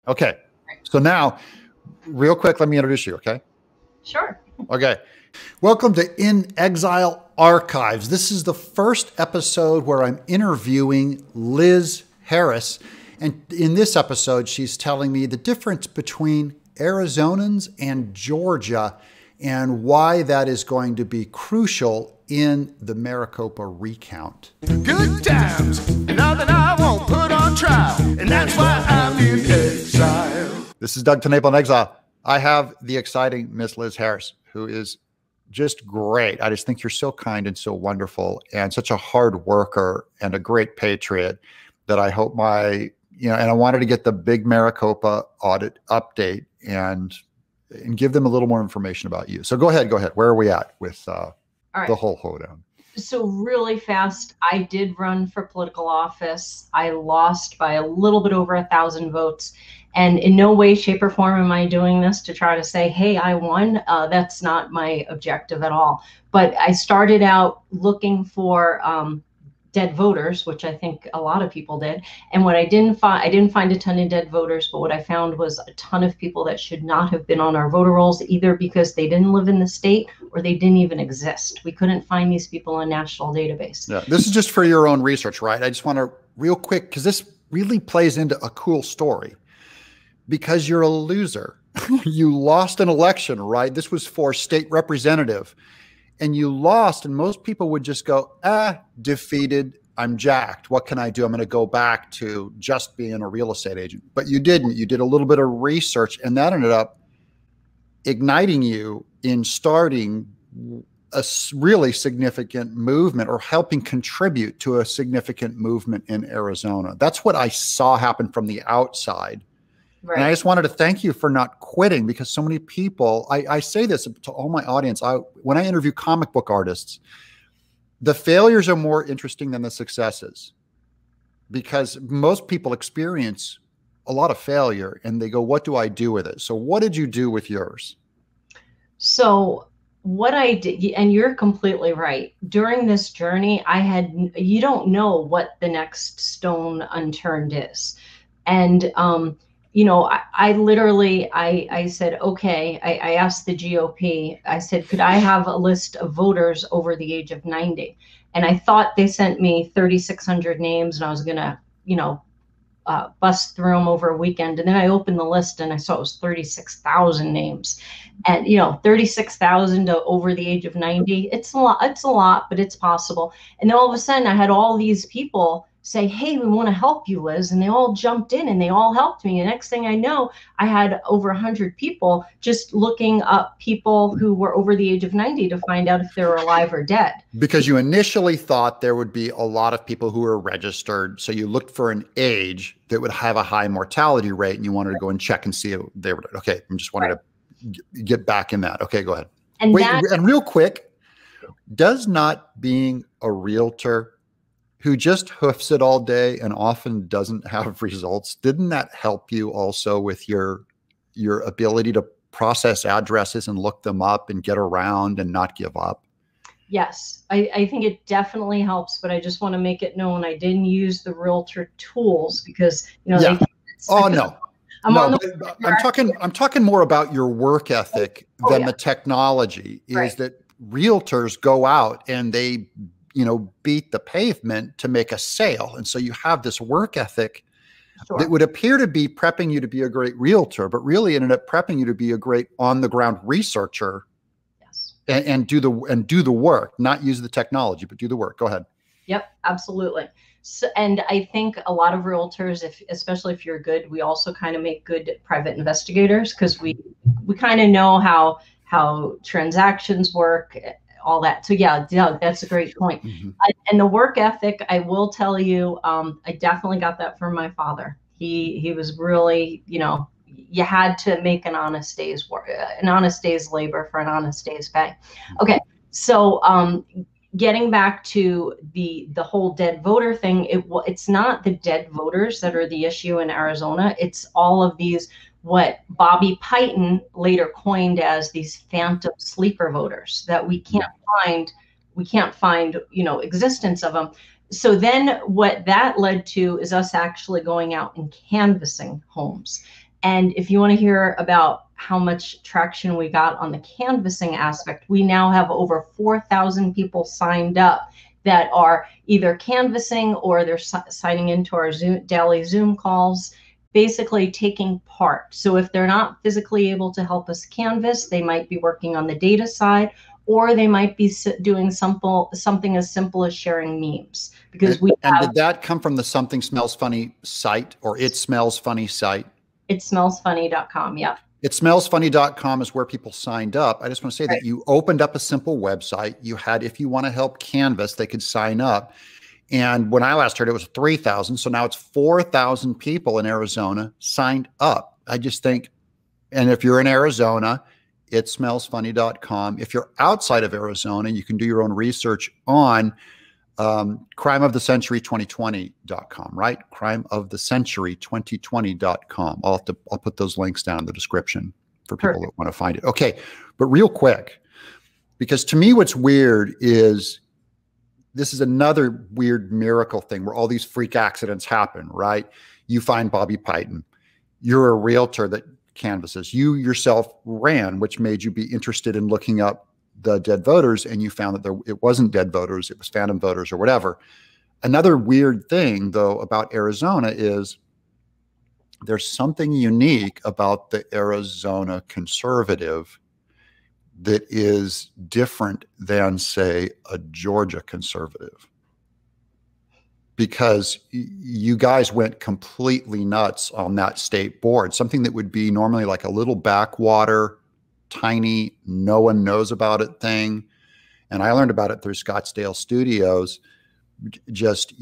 Okay. So now, real quick, let me introduce you, okay? Sure. Okay. Welcome to In Exile Archives. This is the first episode where I'm interviewing Liz Harris. And in this episode, she's telling me the difference between Arizonans and Georgia and why that is going to be crucial in the Maricopa recount. Good times, nothing I won't put on trial, and that's why I'm in exile. This is Doug TenNapel in Exile. I have the exciting Miss Liz Harris, who is just great. I just think you're so kind and so wonderful and such a hard worker and a great patriot that I hope and I wanted to get the big Maricopa audit update and give them a little more information about you. So go ahead. Where are we at with the whole hoedown? So really fast, I did run for political office. I lost by a little bit over 1,000 votes. And in no way, shape, or form am I doing this to try to say, hey, I won. That's not my objective at all. But I started out looking for dead voters, which I think a lot of people did. And what I didn't find a ton of dead voters, but what I found was a ton of people that should not have been on our voter rolls, either because they didn't live in the state or they didn't even exist. We couldn't find these people in a national database. Yeah, this is just for your own research, right? I just want to real quick, because this really plays into a cool story. Because you're a loser. You lost an election, right? This was for state representative. And you lost, and most people would just go, defeated, I'm jacked. What can I do? I'm going to go back to just being a real estate agent. But you didn't. You did a little bit of research, and that ended up igniting you in starting a really significant movement or helping contribute to a significant movement in Arizona. That's what I saw happen from the outside. Right. And I just wanted to thank you for not quitting, because so many people, I say this to all my audience, when I interview comic book artists, the failures are more interesting than the successes, because most people experience a lot of failure and they go, what do I do with it? So what did you do with yours? So what I did, and you're completely right. During this journey, you don't know what the next stone unturned is. And, I literally said, okay, I asked the GOP, I said, could I have a list of voters over the age of 90? And I thought they sent me 3,600 names and I was going to, bust through them over a weekend. And then I opened the list and I saw it was 36,000 names. And, 36,000 to over the age of 90, it's a lot, but it's possible. And then all of a sudden I had all these people say, hey, we want to help you, Liz. And they all jumped in and they all helped me. And next thing I know, I had over 100 people just looking up people who were over the age of 90 to find out if they were alive or dead. Because you initially thought there would be a lot of people who were registered. So you looked for an age that would have a high mortality rate and you wanted to go and check and see if they were, okay, I just wanted to get back in that. Okay, go ahead. And and real quick, does not being a realtor who just hoofs it all day and often doesn't have results, didn't that help you also with your ability to process addresses and look them up and get around and not give up? Yes, I think it definitely helps, but I just want to make it known I didn't use the realtor tools because, yeah. I'm talking more about your work ethic than the technology. Is that realtors go out and they beat the pavement to make a sale. And so you have this work ethic that would appear to be prepping you to be a great realtor, but really ended up prepping you to be a great on the ground researcher. Yes. And do the work, not use the technology, but do the work. Go ahead. Yep, absolutely. So, and I think a lot of realtors, especially if you're good, we also kind of make good private investigators because we kind of know how transactions work, all that. So yeah, Doug, that's a great point. Mm-hmm. And the work ethic, I will tell you, I definitely got that from my father. He was really, you had to make an honest day's work, an honest day's labor for an honest day's pay. Okay, so getting back to the whole dead voter thing, it's not the dead voters that are the issue in Arizona. It's all of these, what Bobby Piton later coined as these phantom sleeper voters that we can't find, existence of them. So then what that led to is us actually going out and canvassing homes. And if you want to hear about how much traction we got on the canvassing aspect, we now have over 4,000 people signed up that are either canvassing or they're signing into our daily Zoom calls, basically taking part. So if they're not physically able to help us canvass, they might be working on the data side, or they might be doing something as simple as sharing memes. Because and did that come from the Something Smells Funny site, or It Smells Funny site? Itsmellsfunny.com, yeah. Itsmellsfunny.com is where people signed up. I just want to say that you opened up a simple website. You had, if you want to help canvas, they could sign up. And when I last heard, it was 3,000. So now it's 4,000 people in Arizona signed up. I just think, and if you're in Arizona, itsmellsfunny.com. If you're outside of Arizona, you can do your own research on crimeofthecentury2020.com, right? crimeofthecentury2020.com. I'll put those links down in the description for people that want to find it. Okay. But real quick, because to me, what's weird is this is another weird miracle thing where all these freak accidents happen, right? You find Bobby Piton. You're a realtor that canvasses. You yourself ran, which made you be interested in looking up the dead voters, and you found that it wasn't dead voters, it was phantom voters or whatever. Another weird thing, though, about Arizona is there's something unique about the Arizona conservative that is different than, say, a Georgia conservative. Because you guys went completely nuts on that state board, something that would be normally like a little backwater, tiny, no one knows about it thing. And I learned about it through Scottsdale Studios. Just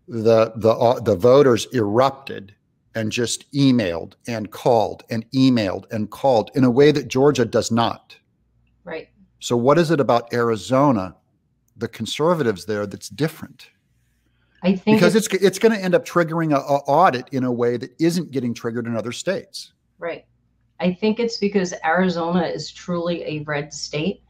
the voters erupted and just emailed and called and emailed and called in a way that Georgia does not. Right. So what is it about Arizona, the conservatives there, that's different? I think because it's going to end up triggering a audit in a way that isn't getting triggered in other states. Right. I think it's because Arizona is truly a red state.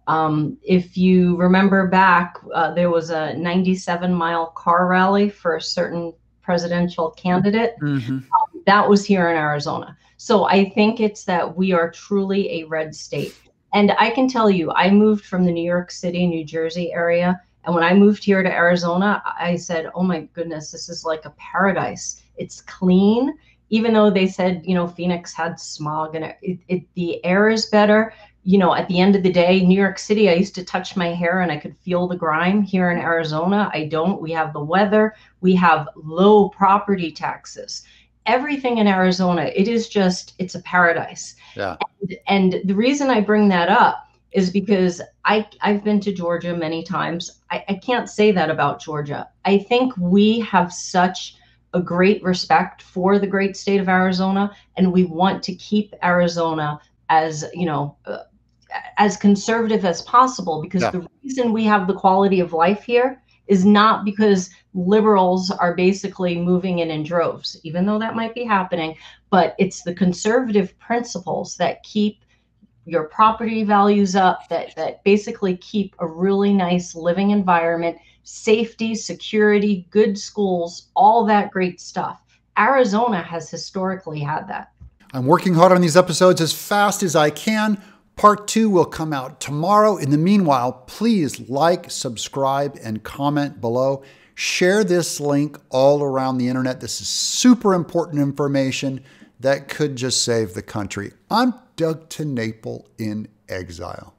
If you remember back, there was a 97-mile car rally for a certain presidential candidate. Mm-hmm. That was here in Arizona. So I think it's that we are truly a red state. And I can tell you, I moved from the New York City, New Jersey area. And when I moved here to Arizona, I said, oh my goodness, this is like a paradise. It's clean. Even though they said, you know, Phoenix had smog and the air is better. You know, at the end of the day, New York City, I used to touch my hair and I could feel the grime. Here in Arizona, I don't. We have the weather. We have low property taxes. Everything in Arizona, it's a paradise. Yeah. And the reason I bring that up is because I've been to Georgia many times. I can't say that about Georgia. I think we have such a great respect for the great state of Arizona, and we want to keep Arizona as, you know, as conservative as possible, because the reason we have the quality of life here is not because liberals are basically moving in droves, even though that might be happening, but it's the conservative principles that keep your property values up, that basically keep a really nice living environment, safety, security, good schools, all that great stuff. Arizona has historically had that. I'm working hard on these episodes as fast as I can. Part 2 will come out tomorrow. In the meanwhile, please like, subscribe, and comment below. Share this link all around the internet. This is super important information that could just save the country. I'm Doug TenNapel in exile.